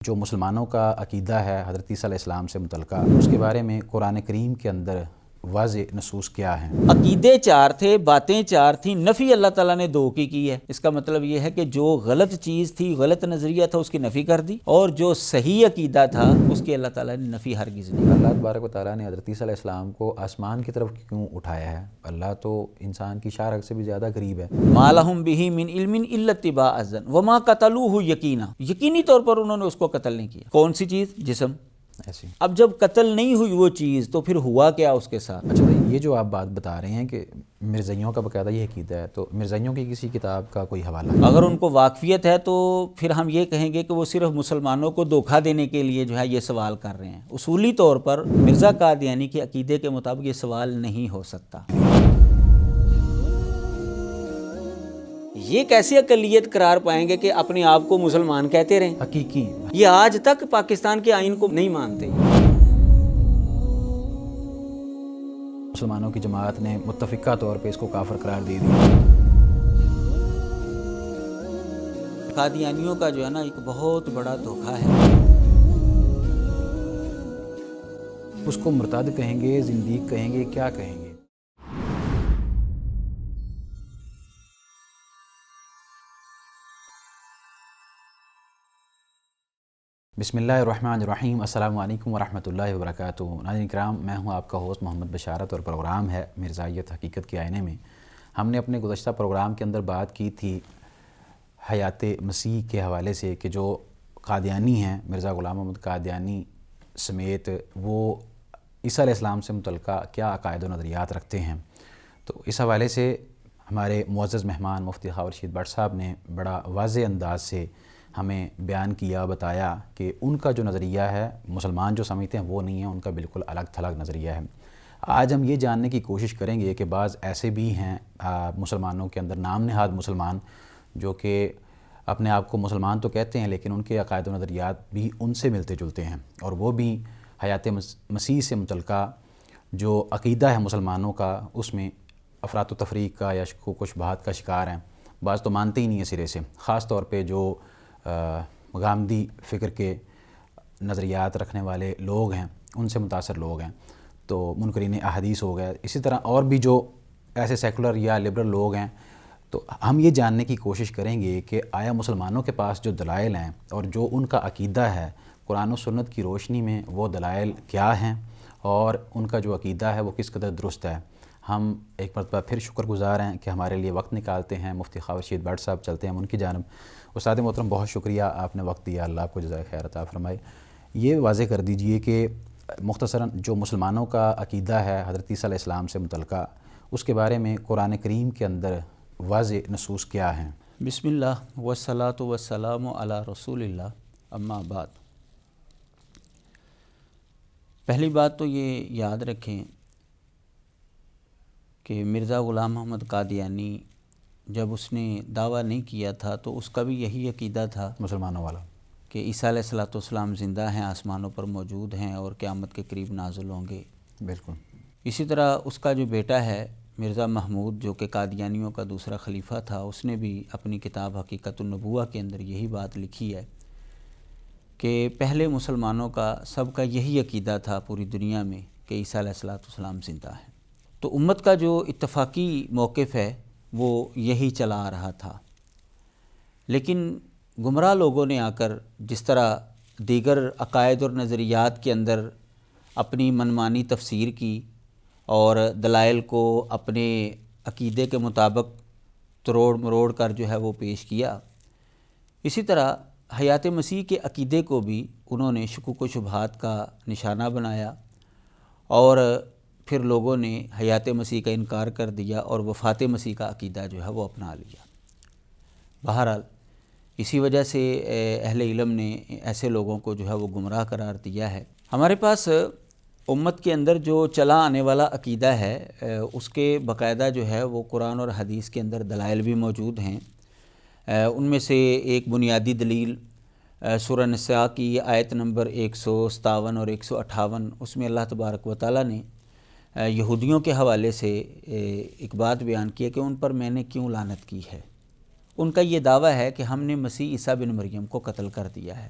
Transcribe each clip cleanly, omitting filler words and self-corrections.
جو مسلمانوں کا عقیدہ ہے حضرت عیسیٰ علیہ السلام سے متعلقہ، اس کے بارے میں قرآن کریم کے اندر واضح نصوص کیا ہیں؟ عقیدے چار تھے، باتیں چار تھیں، نفی اللہ تعالیٰ نے دو کی ہے۔ اس کا مطلب یہ ہے کہ جو غلط چیز تھی، غلط نظریہ تھا، اس کی نفی کر دی، اور جو صحیح عقیدہ تھا اس کی اللہ تعالیٰ نے نفی ہرگز نہیں۔ اللہ تبارک و تعالیٰ نے حضرت عیسیٰ علیہ السلام کو آسمان کی طرف کیوں اٹھایا ہے؟ اللہ تو انسان کی شارک سے بھی زیادہ قریب ہے۔ ما لہم بہ من علم الا اتباع الظن وما قتلوہ یقینا، یقینی طور پر انہوں نے اس کو قتل نہیں کیا۔ کون سی چیز؟ جسم۔ ایسی اب جب قتل نہیں ہوئی وہ چیز تو پھر ہوا کیا اس کے ساتھ؟ اچھا بھائی، یہ جو آپ بات بتا رہے ہیں کہ مرزائیوں کا باقاعدہ یہ عقیدہ ہے، تو مرزائیوں کی کسی کتاب کا کوئی حوالہ؟ اگر ان کو واقفیت ہے تو پھر ہم یہ کہیں گے کہ وہ صرف مسلمانوں کو دھوکہ دینے کے لیے جو ہے یہ سوال کر رہے ہیں۔ اصولی طور پر مرزا قادیانی کے عقیدے کے مطابق یہ سوال نہیں ہو سکتا۔ یہ کیسی اقلیت قرار پائیں گے کہ اپنے آپ کو مسلمان کہتے رہیں؟ حقیقی یہ آج تک پاکستان کے آئین کو نہیں مانتے۔ مسلمانوں کی جماعت نے متفقہ طور پہ اس کو کافر قرار دے دیا۔ قادیانیوں کا جو ہے نا ایک بہت بڑا دھوکہ ہے۔ اس کو مرتد کہیں گے، زندیق کہیں گے، کیا کہیں گے؟ بسم اللہ الرحمن الرحیم۔ السلام علیکم ورحمۃ اللہ وبرکاتہ۔ ناظرین کرام، میں ہوں آپ کا ہوسٹ محمد بشارت، اور پروگرام ہے مرزائیت حقیقت کے آئینے میں۔ ہم نے اپنے گزشتہ پروگرام کے اندر بات کی تھی حیات مسیح کے حوالے سے کہ جو قادیانی ہیں، مرزا غلام محمد قادیانی سمیت، وہ عیسیٰ علیہ السلام سے متعلقہ کیا عقائد و نظریات رکھتے ہیں۔ تو اس حوالے سے ہمارے معزز مہمان مفتی خاور رشید بٹ صاحب نے بڑا واضح انداز سے ہمیں بیان کیا، بتایا کہ ان کا جو نظریہ ہے مسلمان جو سمجھتے ہیں وہ نہیں ہے، ان کا بالکل الگ تھلگ نظریہ ہے۔ آج ہم یہ جاننے کی کوشش کریں گے کہ بعض ایسے بھی ہیں مسلمانوں کے اندر نام نہاد مسلمان، جو کہ اپنے آپ کو مسلمان تو کہتے ہیں لیکن ان کے عقائد و نظریات بھی ان سے ملتے جلتے ہیں، اور وہ بھی حیات مسیح سے متعلقہ جو عقیدہ ہے مسلمانوں کا، اس میں افراط و تفریق کا یا شکوک و شبہات کا شکار ہیں۔ بعض تو مانتے ہی نہیں ہیں سرے سے، خاص طور پہ جو غامدی فکر کے نظریات رکھنے والے لوگ ہیں، ان سے متاثر لوگ ہیں، تو منکرین احادیث ہو گئے۔ اسی طرح اور بھی جو ایسے سیکولر یا لبرل لوگ ہیں، تو ہم یہ جاننے کی کوشش کریں گے کہ آیا مسلمانوں کے پاس جو دلائل ہیں اور جو ان کا عقیدہ ہے، قرآن و سنت کی روشنی میں وہ دلائل کیا ہیں، اور ان کا جو عقیدہ ہے وہ کس قدر درست ہے۔ ہم ایک مرتبہ پھر شکر گزار ہیں کہ ہمارے لیے وقت نکالتے ہیں مفتی خاور رشید بٹ صاحب۔ چلتے ہیں ان کی جانب۔ استاد محترم، بہت شکریہ، آپ نے وقت دیا، اللہ آپ کو جزائے خیر عطا فرمائے۔ یہ واضح کر دیجئے کہ مختصراً جو مسلمانوں کا عقیدہ ہے حضرت عیسیٰ علیہ السلام سے متعلقہ، اس کے بارے میں قرآن کریم کے اندر واضح نصوص کیا ہیں؟ بسم اللہ والصلاۃ والسلام علی رسول اللہ، اما بعد۔ پہلی بات تو یہ یاد رکھیں کہ مرزا غلام محمد قادیانی جب اس نے دعویٰ نہیں کیا تھا تو اس کا بھی یہی عقیدہ تھا مسلمانوں والا کہ عیسیٰ علیہ السلام زندہ ہیں، آسمانوں پر موجود ہیں اور قیامت کے قریب نازل ہوں گے۔ بالکل۔ اسی طرح اس کا جو بیٹا ہے مرزا محمود، جو کہ قادیانیوں کا دوسرا خلیفہ تھا، اس نے بھی اپنی کتاب حقیقت النبوہ کے اندر یہی بات لکھی ہے کہ پہلے مسلمانوں کا سب کا یہی عقیدہ تھا پوری دنیا میں کہ عیسیٰ علیہ السلام زندہ ہیں۔ تو امت کا جو اتفاقی موقف ہے وہ یہی چلا آ رہا تھا، لیکن گمراہ لوگوں نے آ کر جس طرح دیگر عقائد اور نظریات کے اندر اپنی منمانی تفسیر کی اور دلائل کو اپنے عقیدے کے مطابق تروڑ مروڑ کر جو ہے وہ پیش کیا، اسی طرح حیات مسیح کے عقیدے کو بھی انہوں نے شکوک و شبہات کا نشانہ بنایا، اور پھر لوگوں نے حیات مسیح کا انکار کر دیا اور وفات مسیح کا عقیدہ جو ہے وہ اپنا لیا۔ بہرحال اسی وجہ سے اہل علم نے ایسے لوگوں کو جو ہے وہ گمراہ قرار دیا ہے۔ ہمارے پاس امت کے اندر جو چلا آنے والا عقیدہ ہے، اس کے باقاعدہ جو ہے وہ قرآن اور حدیث کے اندر دلائل بھی موجود ہیں۔ ان میں سے ایک بنیادی دلیل سورہ نساء کی آیت نمبر 157 اور 158، اس میں اللہ تبارک و تعالیٰ نے یہودیوں کے حوالے سے ایک بات بیان کی ہے کہ ان پر میں نے کیوں لعنت کی ہے۔ ان کا یہ دعویٰ ہے کہ ہم نے مسیح عیسیٰ بن مریم کو قتل کر دیا ہے۔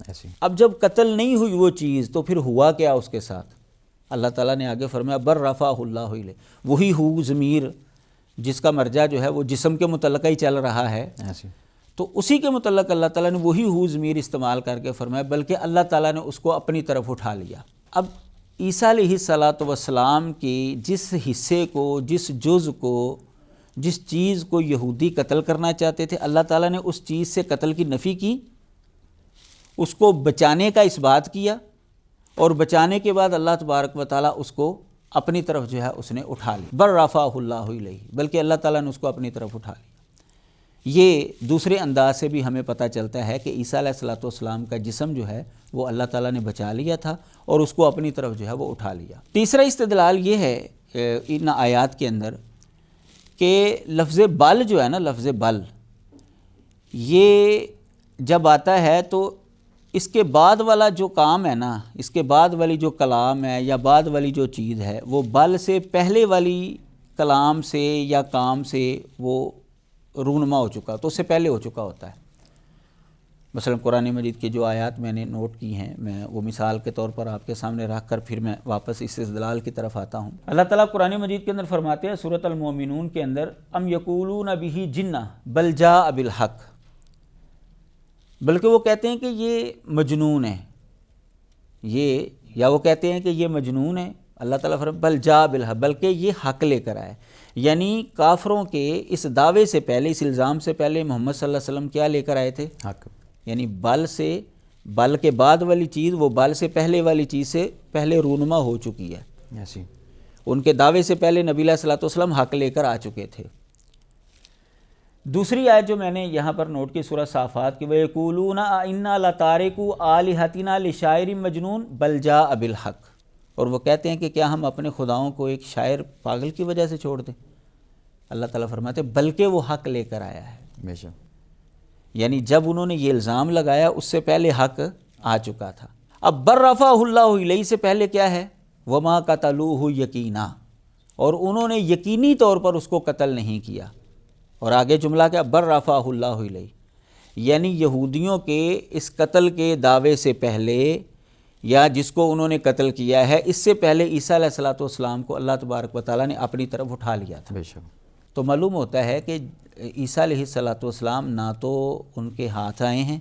ایسی اب جب قتل نہیں ہوئی وہ چیز تو پھر ہوا کیا اس کے ساتھ؟ اللہ تعالیٰ نے آگے فرمایا بر رفعہ اللہ الیہ، وہی ہو ضمیر جس کا مرجع جو ہے وہ جسم کے متعلق ہی چل رہا ہے، ایسی تو اسی کے متعلق اللہ تعالیٰ نے وہی ہو ضمیر استعمال کر کے فرمایا بلکہ اللہ تعالیٰ نے اس کو اپنی طرف اٹھا لیا۔ اب عیسیٰ علیہ السلام کی جس حصے کو، جس جز کو، جس چیز کو یہودی قتل کرنا چاہتے تھے، اللہ تعالیٰ نے اس چیز سے قتل کی نفی کی، اس کو بچانے کا اس بات کیا، اور بچانے کے بعد اللہ تبارک و تعالیٰ اس کو اپنی طرف جو ہے اس نے اٹھا لی، بر رفعہ اللہ الیہ، بلکہ اللہ تعالیٰ نے اس کو اپنی طرف اٹھا لیا۔ یہ دوسرے انداز سے بھی ہمیں پتہ چلتا ہے کہ عیسیٰ علیہ السلام کا جسم جو ہے وہ اللہ تعالیٰ نے بچا لیا تھا اور اس کو اپنی طرف جو ہے وہ اٹھا لیا۔ تیسرا استدلال یہ ہے ان آیات کے اندر کہ لفظ بل جو ہے نا، لفظ بل یہ جب آتا ہے تو اس کے بعد والا جو کام ہے نا، اس کے بعد والی جو کلام ہے یا بعد والی جو چیز ہے وہ بل سے پہلے والی کلام سے یا کام سے وہ رونما ہو چکا، تو اس سے پہلے ہو چکا ہوتا ہے۔ مثلا قرآن مجید کی جو آیات میں نے نوٹ کی ہیں، میں وہ مثال کے طور پر آپ کے سامنے رکھ کر پھر میں واپس اس استدلال کی طرف آتا ہوں۔ اللہ تعالیٰ قرآن مجید کے اندر فرماتے ہیں سورۃ المومنون کے اندر، ام یقولون بہ جنہ بل جاء بالحق، بلکہ وہ کہتے ہیں کہ یہ مجنون ہے، یا وہ کہتے ہیں کہ یہ مجنون ہے۔ اللہ تعالیٰ فرماتے بل جاء بالحق، بلکہ یہ حق لے کر آئے۔ یعنی کافروں کے اس دعوے سے پہلے، اس الزام سے پہلے محمد صلی اللہ علیہ وسلم کیا لے کر آئے تھے؟ حق۔ یعنی بل کے بعد والی چیز وہ بل سے پہلے والی چیز سے پہلے رونما ہو چکی ہے۔ ایسی ان کے دعوے سے پہلے نبی علیہ الصلوۃ والسلام حق لے کر آ چکے تھے۔ دوسری آیت جو میں نے یہاں پر نوٹ کی سورہ صافات کی، وَيَقُولُونَ أَإِنَّا لَتَارِكُو آلِهَتِنَا لِشَاعِرٍ مَجْنُونٍ بَلْ جَاءَ بِالْحَقِّ، اور وہ کہتے ہیں کہ کیا ہم اپنے خداؤں کو ایک شاعر پاگل کی وجہ سے چھوڑ دیں؟ اللہ تعالیٰ فرماتے ہیں بلکہ وہ حق لے کر آیا ہے۔ بے شک۔ یعنی جب انہوں نے یہ الزام لگایا اس سے پہلے حق آ چکا تھا۔ اب بر رفعہ اللہ الیہ سے پہلے کیا ہے؟ وما قتلوہ یقینا، اور انہوں نے یقینی طور پر اس کو قتل نہیں کیا، اور آگے جملہ کیا؟ بر رفعہ اللہ الیہ، یعنی یہودیوں کے اس قتل کے دعوے سے پہلے یا جس کو انہوں نے قتل کیا ہے اس سے پہلے عیسیٰ علیہ السلام کو اللہ تبارک و تعالیٰ نے اپنی طرف اٹھا لیا تھا۔ بے شک۔ تو معلوم ہوتا ہے کہ عیسیٰ علیہ السلام نہ تو ان کے ہاتھ آئے ہیں،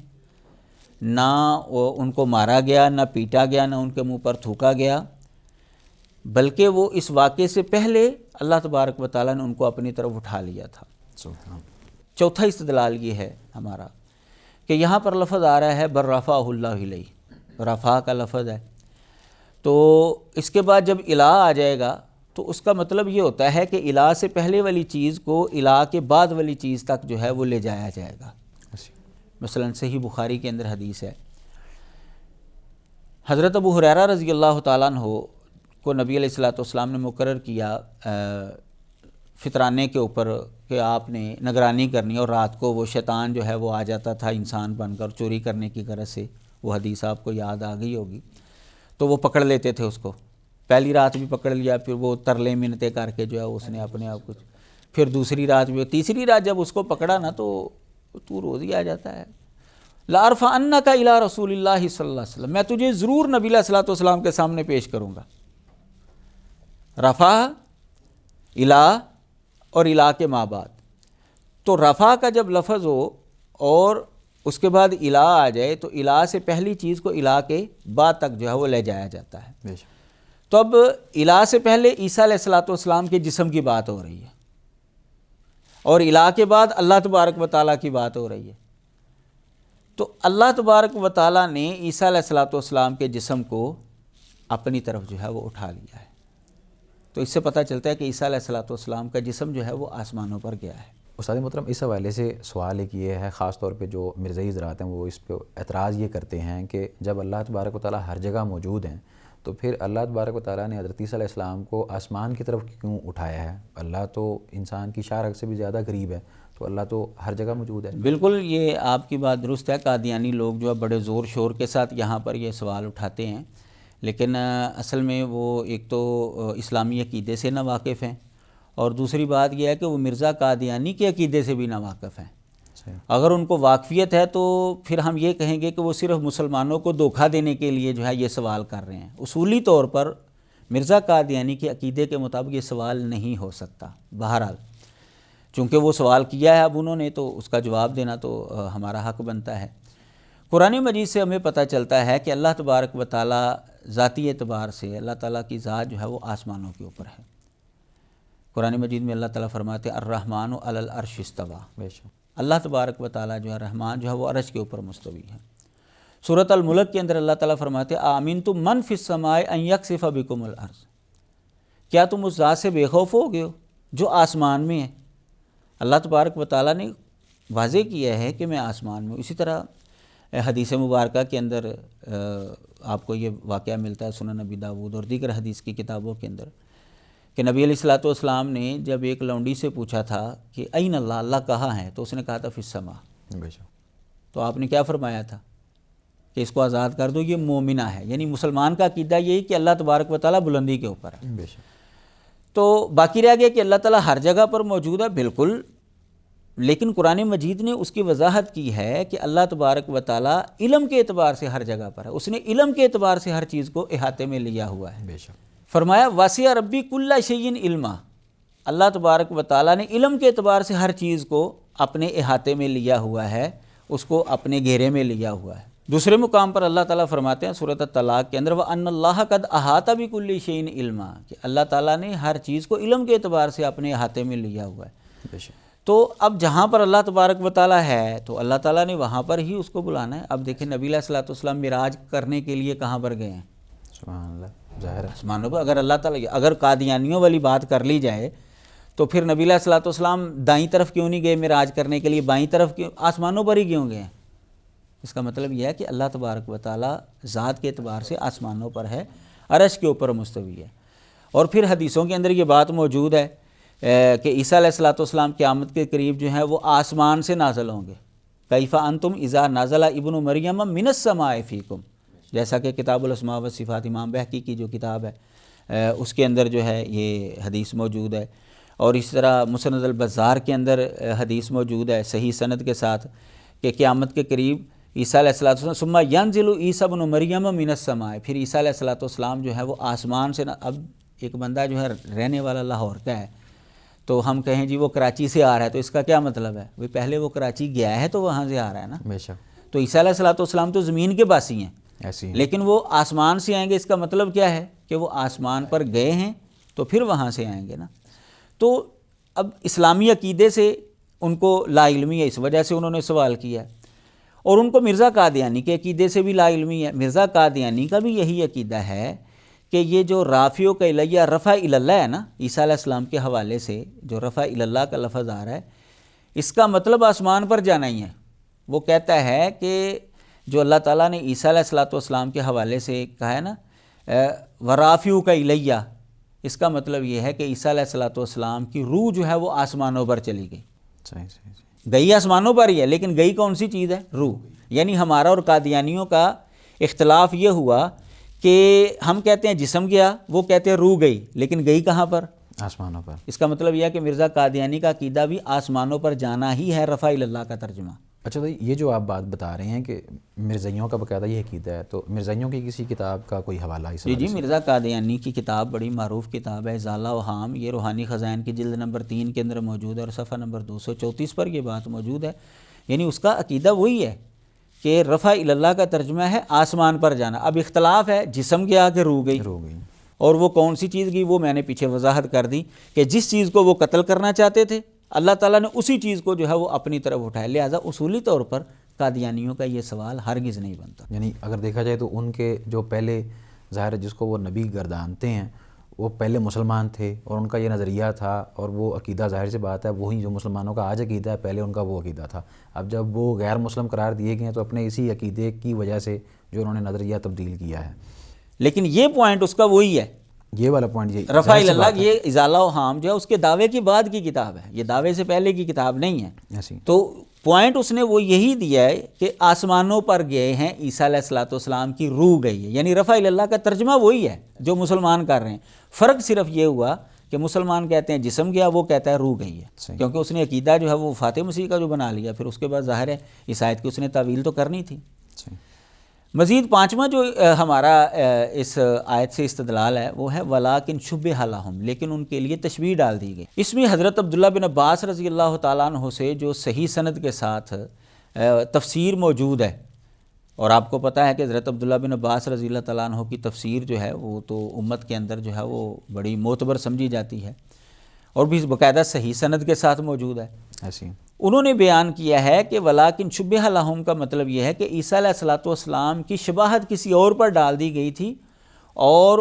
نہ ان کو مارا گیا، نہ پیٹا گیا، نہ ان کے منہ پر تھوکا گیا، بلکہ وہ اس واقعے سے پہلے اللہ تبارک و تعالیٰ نے ان کو اپنی طرف اٹھا لیا تھا۔ سبحان۔ چوتھا استدلال یہ ہے ہمارا کہ یہاں پر لفظ آ رہا ہے بر رفعہ اللہ الیہ، رفع کا لفظ ہے، تو اس کے بعد جب الہ آ جائے گا تو اس کا مطلب یہ ہوتا ہے کہ الہ سے پہلے والی چیز کو الہ کے بعد والی چیز تک جو ہے وہ لے جایا جائے گا۔ مثلا صحیح بخاری کے اندر حدیث ہے، حضرت ابو ہریرہ رضی اللہ تعالیٰ عنہ کو نبی علیہ السلام نے مقرر کیا فطرانے کے اوپر کہ آپ نے نگرانی کرنی، اور رات کو وہ شیطان جو ہے وہ آ جاتا تھا انسان بن کر چوری کرنے کی غرض سے، وہ حدیث آپ کو یاد آ گئی ہوگی، تو وہ پکڑ لیتے تھے اس کو، پہلی رات بھی پکڑ لیا، پھر وہ ترلے منتیں کر کے جو ہے اس نے اپنے آپ کو، پھر دوسری رات بھی، تیسری رات جب اس کو پکڑا نا تو روز ہی آ جاتا ہے، لَأَرْفَعَنَّكَ إِلَىٰ رَسُولِ اللَّهِ صلی اللہ علیہ وسلم، میں تجھے ضرور نبی علیہ السلام کے سامنے پیش کروں گا۔ رفع الہ اور الہ کے ماں بعد، تو رفع کا جب لفظ ہو اور اس کے بعد الہ آ جائے تو الہ سے پہلی چیز کو الہ کے بعد تک جو ہے وہ لے جایا جاتا ہے۔ تو اب الہ سے پہلے عیسیٰ علیہ السلام کے جسم کی بات ہو رہی ہے، اور الہ کے بعد اللہ تبارک و تعالیٰ کی بات ہو رہی ہے، تو اللہ تبارک و تعالیٰ نے عیسیٰ علیہ السلام کے جسم کو اپنی طرف جو ہے وہ اٹھا لیا ہے۔ تو اس سے پتہ چلتا ہے کہ عیسیٰ علیہ السلام کا جسم جو ہے وہ آسمانوں پر گیا ہے۔ استاد محترم، اس حوالے سے سوال ایک یہ ہے، خاص طور پہ جو مرزائی حضرات ہیں وہ اس پہ اعتراض یہ کرتے ہیں کہ جب اللہ تبارک و تعالیٰ ہر جگہ موجود ہیں تو پھر اللہ تبارک و تعالیٰ نے حضرت عیسیٰ علیہ السلام کو آسمان کی طرف کیوں اٹھایا ہے؟ اللہ تو انسان کی شارک سے بھی زیادہ قریب ہے، تو اللہ تو ہر جگہ موجود ہے۔ بالکل، یہ آپ کی بات درست ہے، قادیانی لوگ جو ہے بڑے زور شور کے ساتھ یہاں پر یہ سوال اٹھاتے ہیں، لیکن اصل میں وہ ایک تو اسلامی عقیدے سے ناواقف ہیں، اور دوسری بات یہ ہے کہ وہ مرزا قادیانی کے عقیدے سے بھی ناواقف ہیں۔ اگر ان کو واقفیت ہے تو پھر ہم یہ کہیں گے کہ وہ صرف مسلمانوں کو دھوکہ دینے کے لیے جو ہے یہ سوال کر رہے ہیں۔ اصولی طور پر مرزا قادیانی کے عقیدے کے مطابق یہ سوال نہیں ہو سکتا۔ بہرحال چونکہ وہ سوال کیا ہے اب انہوں نے، تو اس کا جواب دینا تو ہمارا حق بنتا ہے۔ قرآن مجید سے ہمیں پتہ چلتا ہے کہ اللہ تبارک و تعالیٰ ذاتی اعتبار سے اللہ تعالیٰ کی ذات جو ہے وہ آسمانوں کے اوپر ہے۔ قرآن مجید میں اللہ تعالیٰ فرماتے ہیں الرحمن علی العرش استویٰ، اللہ تبارک و تعالیٰ جو ہے رحمان جو ہے وہ عرش کے اوپر مستوی ہے۔ سورۃ الملک کے اندر اللہ تعالیٰ فرماتے ہیں آمنتم من فی السماء ان یخسف بکم الارض، کیا تم اس ذات سے بے خوف ہو گئے ہو جو آسمان میں ہے؟ اللہ تبارک و تعالیٰ نے واضح کیا ہے کہ میں آسمان میں ہوں۔ اسی طرح حدیث مبارکہ کے اندر آپ کو یہ واقعہ ملتا ہے سنن نبی داؤد اور دیگر حدیث کی کتابوں کے اندر کہ نبی علیہ الصلوۃ والسلام نے جب ایک لونڈی سے پوچھا تھا کہ این اللہ، اللہ کہاں ہے؟ تو اس نے کہا تھا فی السماء۔ تو آپ نے کیا فرمایا تھا کہ اس کو آزاد کر دو، یہ مومنہ ہے، یعنی مسلمان کا عقیدہ یہی کہ اللہ تبارک و تعالیٰ بلندی کے اوپر ہے۔ تو باقی رہ گیا کہ اللہ تعالیٰ ہر جگہ پر موجود ہے، بالکل، لیکن قرآن مجید نے اس کی وضاحت کی ہے کہ اللہ تبارک و تعالیٰ علم کے اعتبار سے ہر جگہ پر ہے، اس نے علم کے اعتبار سے ہر چیز کو احاطے میں لیا ہوا ہے۔ فرمایا واسع ربی کل شیء علما، اللہ تبارک و تعالیٰ نے علم کے اعتبار سے ہر چیز کو اپنے احاطے میں لیا ہوا ہے، اس کو اپنے گھیرے میں لیا ہوا ہے۔ دوسرے مقام پر اللہ تعالیٰ فرماتے ہیں سورۃ الطلاق کے اندر وَأَنَّ اللَّهَ قَدْ أَحَاطَ بِكُلِّ شَيْءٍ عِلْمًا، کہ اللہ تعالیٰ نے ہر چیز کو علم کے اعتبار سے اپنے احاطے میں لیا ہوا ہے۔ تو اب جہاں پر اللہ تبارک و تعالیٰ ہے تو اللہ تعالیٰ نے وہاں پر ہی اس کو بلانا ہے۔ اب دیکھیں نبی علیہ الصلوۃ والسلام معراج کرنے کے لیے کہاں پر گئے ہیں؟ سبحان اللہ، ظاہر ہے آسمانوں پر۔ اگر اللہ تعالیٰ اگر قادیانیوں والی بات کر لی جائے تو پھر نبی علیہ الصلوۃ والسلام دائیں طرف کیوں نہیں گئے معراج کرنے کے لیے، بائیں طرف کیوں، آسمانوں پر ہی کیوں گئے ہیں؟ اس کا مطلب یہ ہے کہ اللہ تبارک و تعالیٰ ذات کے اعتبار سے آسمانوں پر ہے، عرش کے اوپر مستوی ہے۔ اور پھر حدیثوں کے اندر یہ بات موجود ہے کہ عیسیٰ علیہ الصلوۃ والسلام قیامت کے قریب جو ہیں وہ آسمان سے نازل ہوں گے۔ کیف انتم اذا نزل ابن مریم من السماء فیکم، جیسا کہ کتاب الاسماء والصفات امام بہقی کی جو کتاب ہے اس کے اندر جو ہے یہ حدیث موجود ہے۔ اور اس طرح مسند البزار کے اندر حدیث موجود ہے صحیح سند کے ساتھ کہ قیامت کے قریب عیسیٰ علیہ الصلوۃ والسلام ثم ینزل عیسیٰ ابن مریم من السماء، پھر عیسیٰ علیہ الصلوۃ والسلام جو ہے وہ آسمان سے اب ایک بندہ جو ہے رہنے والا لاہور کا ہے تو ہم کہیں جی وہ کراچی سے آ رہا ہے تو اس کا کیا مطلب ہے؟ وہ پہلے وہ کراچی گیا ہے تو وہاں سے آ رہا ہے نا۔ بے شک۔ تو عیسیٰ علیہ الصلوۃ والسلام تو زمین کے باسی ہیں ایسی لیکن وہ آسمان سے آئیں گے، اس کا مطلب کیا ہے کہ وہ آسمان پر گئے ہیں تو پھر وہاں سے آئیں گے نا۔ تو اب اسلامی عقیدے سے ان کو لا علمی ہے، اس وجہ سے انہوں نے سوال کیا ہے، اور ان کو مرزا قادیانی کے عقیدے سے بھی لا علمی ہے۔ مرزا قادیانی کا بھی یہی عقیدہ ہے کہ یہ جو رافع کا الیہ رفع اللہ ہے نا، عیسیٰ علیہ السلام کے حوالے سے جو رفع اللہ کا لفظ آ رہا ہے، اس کا مطلب آسمان پر جانا ہی ہے۔ وہ کہتا ہے کہ جو اللہ تعالیٰ نے عیسیٰ علیہ الصلوۃ والسلام کے حوالے سے کہا ہے نا ورافع کا الیہ، اس کا مطلب یہ ہے کہ عیسیٰ علیہ الصلوۃ والسلام کی روح جو ہے وہ آسمانوں پر چلی گئی۔ صحیح۔ گئی آسمانوں پر ہی ہے لیکن گئی کون سی چیز ہے؟ روح۔ یعنی ہمارا اور قادیانیوں کا اختلاف یہ ہوا کہ ہم کہتے ہیں جسم گیا، وہ کہتے ہیں روح گئی، لیکن گئی کہاں پر؟ آسمانوں پر۔ اس کا مطلب یہ ہے کہ مرزا قادیانی کا عقیدہ بھی آسمانوں پر جانا ہی ہے، رفع اللہ کا ترجمہ۔ اچھا تو یہ جو آپ بات بتا رہے ہیں کہ مرزائیوں کا باقاعدہ یہ عقیدہ ہے، تو مرزائیوں کی کسی کتاب کا کوئی حوالہ اس جی مرزا قادیانی کی کتاب بڑی معروف کتاب ہے ازالہ اوہام، یہ روحانی خزائن کی جلد نمبر 3 کے اندر موجود ہے اور صفحہ نمبر 234 پر یہ بات موجود ہے۔ یعنی اس کا عقیدہ وہی ہے کہ رفع اللہ کا ترجمہ ہے آسمان پر جانا۔ اب اختلاف ہے جسم گیا کہ روح گئی، اور وہ کون سی چیز گئی وہ میں نے پیچھے وضاحت کر دی کہ جس چیز کو وہ قتل کرنا چاہتے تھے اللہ تعالیٰ نے اسی چیز کو جو ہے وہ اپنی طرف اٹھایا، لہٰذا اصولی طور پر قادیانیوں کا یہ سوال ہرگز نہیں بنتا۔ یعنی اگر دیکھا جائے تو ان کے جو پہلے ظاہر ہے جس کو وہ نبی گردانتے ہیں وہ پہلے مسلمان تھے اور ان کا یہ نظریہ تھا اور وہ عقیدہ ظاہر سی بات ہے وہی جو مسلمانوں کا آج عقیدہ ہے، پہلے ان کا وہ عقیدہ تھا۔ اب جب وہ غیر مسلم قرار دیے گئے ہیں تو اپنے اسی عقیدے کی وجہ سے جو انہوں نے نظریہ تبدیل کیا ہے، لیکن یہ پوائنٹ اس کا وہی ہے، یہ والا پوائنٹ یہ رفع اللہ، یہ ازالہ اوہام جو ہے اس کے دعوے کی بعد کی کتاب ہے، یہ دعوے سے پہلے کی کتاب نہیں ہے۔ تو پوائنٹ اس نے وہ یہی دیا ہے کہ آسمانوں پر گئے ہیں عیسیٰ علیہ الصلوۃ والسلام کی روح گئی ہے، یعنی رفع اللہ کا ترجمہ وہی ہے جو مسلمان کر رہے ہیں۔ فرق صرف یہ ہوا کہ مسلمان کہتے ہیں جسم گیا، وہ کہتا ہے روح گئی ہے، کیونکہ اس نے عقیدہ جو ہے وہ فاتح مسیح کا جو بنا لیا، پھر اس کے بعد ظاہر ہے اس آیت کی اس نے تعویل تو کرنی تھی۔ مزید پانچواں جو ہمارا اس آیت سے استدلال ہے وہ ہے وَلَٰكِن شُبِّهَ لَهُمْ، لیکن ان کے لیے تشبیہ ڈال دی گئی۔ اس میں حضرت عبداللہ بن عباس رضی اللہ تعالیٰ عنہ سے جو صحیح سند کے ساتھ تفسیر موجود ہے، اور آپ کو پتہ ہے کہ حضرت عبداللہ بن عباس رضی اللہ تعالیٰ عنہ کی تفسیر جو ہے وہ تو امت کے اندر جو ہے وہ بڑی معتبر سمجھی جاتی ہے، اور بھی باقاعدہ صحیح سند کے ساتھ موجود ہے۔ ایسی انہوں نے بیان کیا ہے کہ وَلَٰكِن شُبِّهَ لَهُمْ کا مطلب یہ ہے کہ عیسیٰ علیہ الصلوۃ والسلام کی شباہت کسی اور پر ڈال دی گئی تھی، اور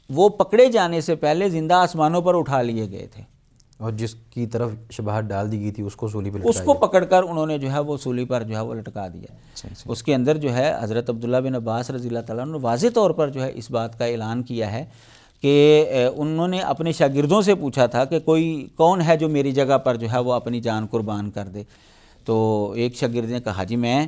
وہ پکڑے جانے سے پہلے زندہ آسمانوں پر اٹھا لیے گئے تھے، اور جس کی طرف شباہت ڈال دی گئی تھی اس کو سولی پہ اس کو پکڑ کر انہوں نے جو ہے وہ سولی پر جو ہے وہ لٹکا دیا۔ اس کے اندر جو ہے حضرت عبداللہ بن عباس رضی اللہ تعالیٰ عنہ نے واضح طور پر جو ہے اس بات کا اعلان کیا ہے کہ انہوں نے اپنے شاگردوں سے پوچھا تھا کہ کون ہے جو میری جگہ پر جو ہے وہ اپنی جان قربان کر دے، تو ایک شاگرد نے کہا جی میں،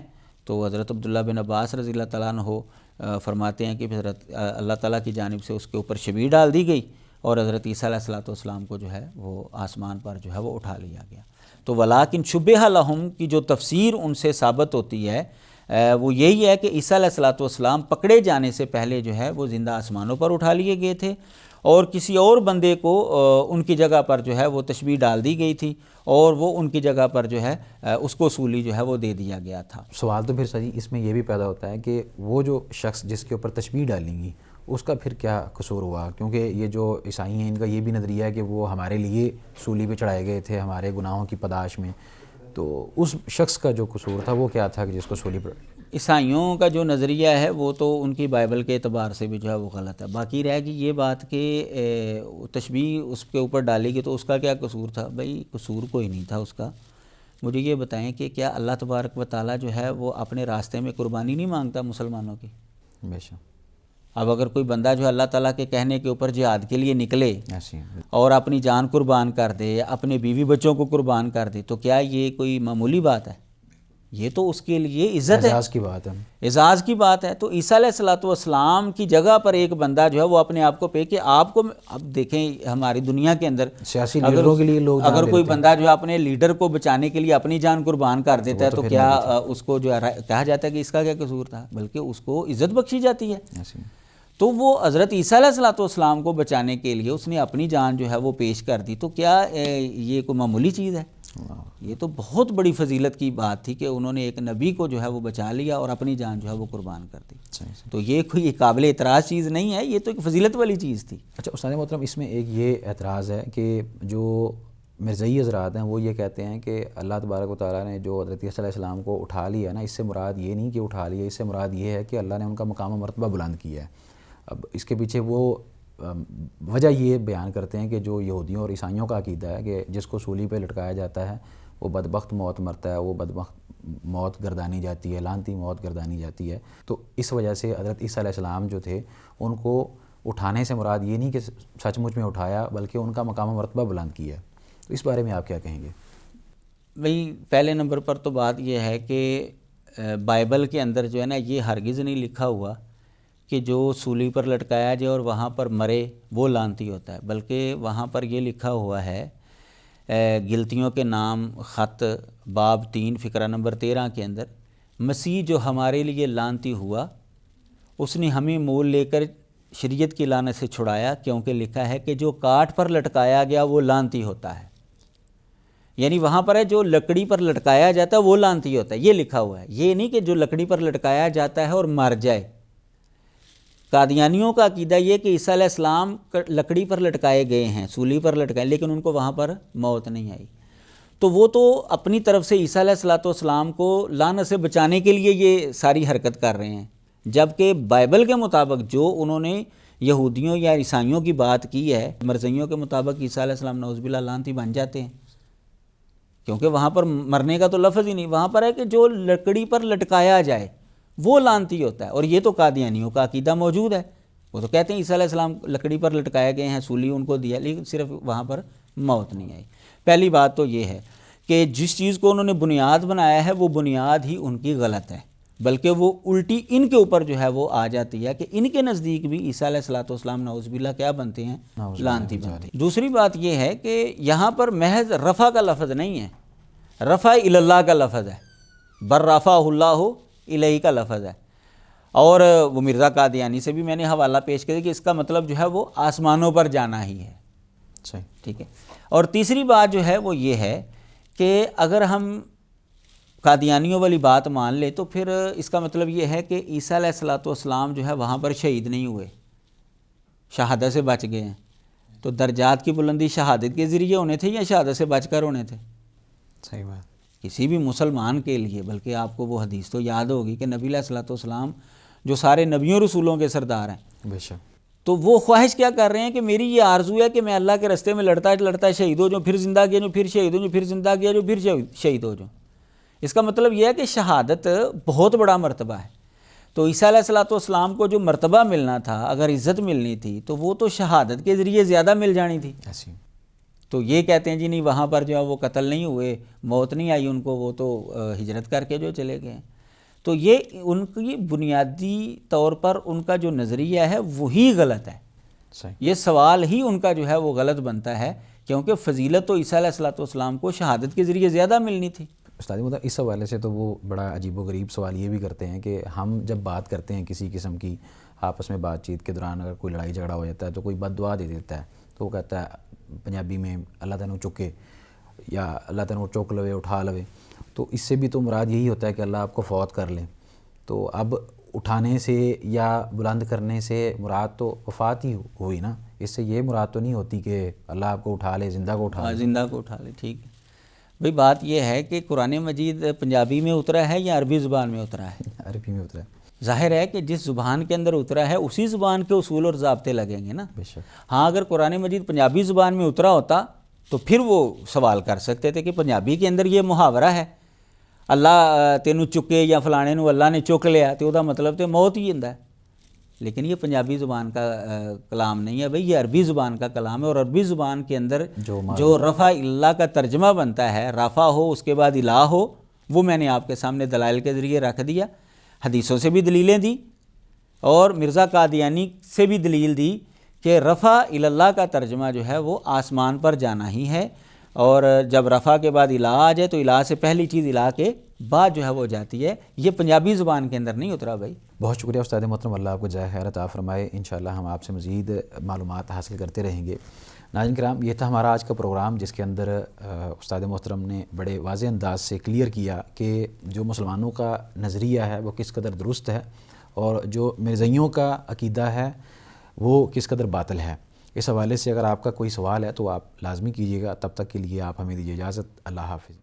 تو حضرت عبداللہ بن عباس رضی اللہ تعالیٰ عنہ فرماتے ہیں کہ حضرت اللہ تعالیٰ کی جانب سے اس کے اوپر شبیہ ڈال دی گئی، اور حضرت عیسیٰ علیہ الصلوۃ والسلام کو جو ہے وہ آسمان پر جو ہے وہ اٹھا لیا گیا۔ تو وَلَٰكِن شُبِّهَ لَهُمْ کی جو تفسیر ان سے ثابت ہوتی ہے وہ یہی ہے کہ عیسیٰ علیہ الصلوۃ والسلام پکڑے جانے سے پہلے جو ہے وہ زندہ آسمانوں پر اٹھا لیے گئے تھے، اور کسی اور بندے کو ان کی جگہ پر جو ہے وہ تشبیہ ڈال دی گئی تھی، اور وہ ان کی جگہ پر جو ہے اس کو سولی جو ہے وہ دے دیا گیا تھا۔ سوال تو پھر سر اس میں یہ بھی پیدا ہوتا ہے کہ وہ جو شخص جس کے اوپر تشبیہ ڈالیں گی اس کا پھر کیا قصور ہوا، کیونکہ یہ جو عیسائی ہیں ان کا یہ بھی نظریہ ہے کہ وہ ہمارے لیے سولی پہ چڑھائے گئے تھے ہمارے گناہوں کی پاداش میں، تو اس شخص کا جو قصور تھا وہ کیا تھا کہ جس کو سولی پر؟ عیسائیوں کا جو نظریہ ہے وہ تو ان کی بائبل کے اعتبار سے بھی جو ہے وہ غلط ہے۔ باقی رہ گی یہ بات کہ تشبیہ اس کے اوپر ڈالی گئی تو اس کا کیا قصور تھا؟ بھئی قصور کوئی نہیں تھا اس کا۔ مجھے یہ بتائیں کہ کیا اللہ تبارک و تعالیٰ جو ہے وہ اپنے راستے میں قربانی نہیں مانگتا مسلمانوں کی؟ بے شک۔ اب اگر کوئی بندہ جو ہے اللہ تعالیٰ کے کہنے کے اوپر جہاد کے لیے نکلے ایسی اور اپنی جان قربان کر دے یا اپنے بیوی بچوں کو قربان کر دے، تو کیا یہ کوئی معمولی بات ہے؟ یہ تو اس کے لیے عزت ہے، اعزاز کی بات ہے، اعزاز کی بات ہے۔ تو عیسیٰ علیہ الصلوۃ والسلام کی جگہ پر ایک بندہ جو ہے وہ اپنے آپ کو کہ آپ کو، اب دیکھیں ہماری دنیا کے اندر سیاسی لیڈروں کے لیے لوگ اگر کوئی بندہ جو ہے اپنے لیڈر کو بچانے کے لیے اپنی جان قربان کر دیتا ہے تو کیا اس کو جو ہے کہا جاتا ہے کہ اس کا کیا قصور تھا؟ بلکہ اس کو عزت بخشی جاتی ہے۔ تو وہ حضرت عیسیٰ علیہ الصلوۃ والسلام کو بچانے کے لیے اس نے اپنی جان جو ہے وہ پیش کر دی، تو کیا یہ کوئی معمولی چیز ہے؟ یہ تو بہت بڑی فضیلت کی بات تھی کہ انہوں نے ایک نبی کو جو ہے وہ بچا لیا اور اپنی جان جو ہے وہ قربان کر دی۔ تو یہ کوئی قابل اعتراض چیز نہیں ہے، یہ تو ایک فضیلت والی چیز تھی۔ اچھا استاد محترم، اس میں ایک یہ اعتراض ہے کہ جو مرزائی حضرات ہیں وہ یہ کہتے ہیں کہ اللہ تبارک و تعالیٰ نے جو حضرت عیسیٰ علیہ السلام کو اٹھا لیا نا، اس سے مراد یہ نہیں کہ اٹھا لیا، اس سے مراد یہ ہے کہ اللہ نے ان کا مقام و مرتبہ بلند کیا ہے۔ اب اس کے پیچھے وہ وجہ یہ بیان کرتے ہیں کہ جو یہودیوں اور عیسائیوں کا عقیدہ ہے کہ جس کو سولی پہ لٹکایا جاتا ہے وہ بدبخت موت مرتا ہے، وہ بدبخت موت گردانی جاتی ہے، لعنتی موت گردانی جاتی ہے۔ تو اس وجہ سے حضرت عیسیٰ علیہ السلام جو تھے ان کو اٹھانے سے مراد یہ نہیں کہ سچ مچ میں اٹھایا، بلکہ ان کا مقام و مرتبہ بلند کیا۔ تو اس بارے میں آپ کیا کہیں گے؟ بھئی پہلے نمبر پر تو بات یہ ہے کہ بائبل کے اندر جو ہے نا یہ ہرگز نہیں لکھا ہوا کہ جو سولی پر لٹکایا جائے اور وہاں پر مرے وہ لعنتی ہوتا ہے، بلکہ وہاں پر یہ لکھا ہوا ہے گلتیوں کے نام خط باب 3 فقرہ نمبر 13 کے اندر، مسیح جو ہمارے لیے لعنتی ہوا اس نے ہمیں مول لے کر شریعت کی لعنت سے چھڑایا، کیونکہ لکھا ہے کہ جو کاٹ پر لٹکایا گیا وہ لعنتی ہوتا ہے۔ یعنی وہاں پر ہے جو لکڑی پر لٹکایا جاتا ہے وہ لعنتی ہوتا ہے، یہ لکھا ہوا ہے، یہ نہیں کہ جو لکڑی پر لٹکایا جاتا ہے اور مر جائے۔ قادیانیوں کا عقیدہ یہ کہ عیسیٰ علیہ السلام لکڑی پر لٹکائے گئے ہیں، سولی پر لٹکائے، لیکن ان کو وہاں پر موت نہیں آئی۔ تو وہ تو اپنی طرف سے عیسیٰ علیہ الصلوۃ والسلام کو لعنت سے بچانے کے لیے یہ ساری حرکت کر رہے ہیں، جبکہ بائبل کے مطابق جو انہوں نے یہودیوں یا عیسائیوں کی بات کی ہے، مرزائیوں کے مطابق عیسیٰ علیہ السلام نعوذ باللہ لعنتی بن جاتے ہیں، کیونکہ وہاں پر مرنے کا تو لفظ ہی نہیں، وہاں پر ہے کہ جو لکڑی پر لٹکایا جائے وہ لعنتی ہوتا ہے۔ اور یہ تو قادیانیوں کا عقیدہ موجود ہے، وہ تو کہتے ہیں عیسیٰ علیہ السلام لکڑی پر لٹکائے گئے ہیں، سولی ان کو دیا، لیکن صرف وہاں پر موت نہیں آئی۔ پہلی بات تو یہ ہے کہ جس چیز کو انہوں نے بنیاد بنایا ہے وہ بنیاد ہی ان کی غلط ہے، بلکہ وہ الٹی ان کے اوپر جو ہے وہ آ جاتی ہے کہ ان کے نزدیک بھی عیسیٰ علیہ الصلوۃ والسلام نعوذ باللہ کیا بنتے ہیں؟ لعنتی بنتے ہیں۔ دوسری بات یہ ہے کہ یہاں پر محض رفع کا لفظ نہیں ہے، رفع الی اللہ کا لفظ ہے، بر رفعہ اللہ الیہ کا لفظ ہے، اور وہ مرزا قادیانی سے بھی میں نے حوالہ پیش کیا کہ اس کا مطلب جو ہے وہ آسمانوں پر جانا ہی ہے، ٹھیک ہے۔ اور تیسری بات جو ہے وہ یہ ہے کہ اگر ہم قادیانیوں والی بات مان لے تو پھر اس کا مطلب یہ ہے کہ عیسیٰ علیہ الصلوۃ والسلام جو ہے وہاں پر شہید نہیں ہوئے، شہادت سے بچ گئے ہیں۔ تو درجات کی بلندی شہادت کے ذریعے ہونے تھے یا شہادت سے بچ کر ہونے تھے؟ صحیح بات۔ کسی بھی مسلمان کے لیے، بلکہ آپ کو وہ حدیث تو یاد ہوگی کہ نبی علیہ الصلوۃ والسلام جو سارے نبیوں رسولوں کے سردار ہیں، بے شک، تو وہ خواہش کیا کر رہے ہیں کہ میری یہ آرزو ہے کہ میں اللہ کے رستے میں لڑتا لڑتا شہید ہو جاؤں، پھر زندہ کیا جو پھر شہید ہو جاؤں، پھر زندہ کیا جو پھر شہید ہو جاؤں۔ اس کا مطلب یہ ہے کہ شہادت بہت بڑا مرتبہ ہے۔ تو عیسیٰ علیہ الصلوۃ والسلام کو جو مرتبہ ملنا تھا، اگر عزت ملنی تھی تو وہ تو شہادت کے ذریعے زیادہ مل جانی تھی۔ ایسی تو یہ کہتے ہیں جی نہیں وہاں پر جو ہے وہ قتل نہیں ہوئے، موت نہیں آئی ان کو، وہ تو ہجرت کر کے جو چلے گئے۔ تو یہ ان کی بنیادی طور پر ان کا جو نظریہ ہے وہی غلط ہے۔ صحیح، یہ سوال ہی ان کا جو ہے وہ غلط بنتا ہے، کیونکہ فضیلت تو عیسیٰ علیہ الصلوۃ والسلام کو شہادت کے ذریعے زیادہ ملنی تھی۔ استاد مطلب اس حوالے سے تو وہ بڑا عجیب و غریب سوال یہ بھی کرتے ہیں کہ ہم جب بات کرتے ہیں کسی قسم کی آپس میں بات چیت کے دوران، اگر کوئی لڑائی جھگڑا ہو جاتا ہے تو کوئی بد دعا دے دیتا ہے، تو وہ کہتا ہے پنجابی میں اللہ تینوں چکے، یا اللہ تینوں چک لوے، اٹھا لوے۔ تو اس سے بھی تو مراد یہی ہوتا ہے کہ اللہ آپ کو فوت کر لیں۔ تو اب اٹھانے سے یا بلند کرنے سے مراد تو وفات ہی ہوئی نا، اس سے یہ مراد تو نہیں ہوتی کہ اللہ آپ کو اٹھا لے، زندہ کو اٹھا لے۔ زندہ کو اٹھا لے، ٹھیک ہے بھئی۔ بات یہ ہے کہ قرآن مجید پنجابی میں اترا ہے یا عربی زبان میں اترا ہے؟ عربی میں اترا ہے۔ ظاہر ہے کہ جس زبان کے اندر اترا ہے اسی زبان کے اصول اور ضابطے لگیں گے نا۔ بے شک، ہاں اگر قرآن مجید پنجابی زبان میں اترا ہوتا تو پھر وہ سوال کر سکتے تھے کہ پنجابی کے اندر یہ محاورہ ہے اللہ تینوں چکے یا فلانے نو اللہ نے چک لیا، تو دا مطلب تو موت ہی ہوندا ہے۔ لیکن یہ پنجابی زبان کا کلام نہیں ہے بھئی، یہ عربی زبان کا کلام ہے، اور عربی زبان کے اندر جو رفع اللہ کا ترجمہ بنتا ہے، رفع ہو اس کے بعد الہ ہو، وہ میں نے آپ کے سامنے دلائل کے ذریعے رکھ دیا، حدیثوں سے بھی دلیلیں دی، اور مرزا قادیانی سے بھی دلیل دی کہ رفع الی اللہ کا ترجمہ جو ہے وہ آسمان پر جانا ہی ہے، اور جب رفع کے بعد الہ آ جائے تو الہ سے پہلی چیز الہ کے بعد جو ہے وہ جاتی ہے۔ یہ پنجابی زبان کے اندر نہیں اترا بھائی۔ بہت شکریہ استاد محترم، اللہ آپ کو جزائے خیر عطا فرمائے۔ انشاءاللہ ہم آپ سے مزید معلومات حاصل کرتے رہیں گے۔ ناظرین کرام، یہ تھا ہمارا آج کا پروگرام، جس کے اندر استاد محترم نے بڑے واضح انداز سے کلیئر کیا کہ جو مسلمانوں کا نظریہ ہے وہ کس قدر درست ہے، اور جو مرزائیوں کا عقیدہ ہے وہ کس قدر باطل ہے۔ اس حوالے سے اگر آپ کا کوئی سوال ہے تو آپ لازمی کیجیے گا۔ تب تک کے لیے آپ ہمیں دیجیے اجازت۔ اللہ حافظ۔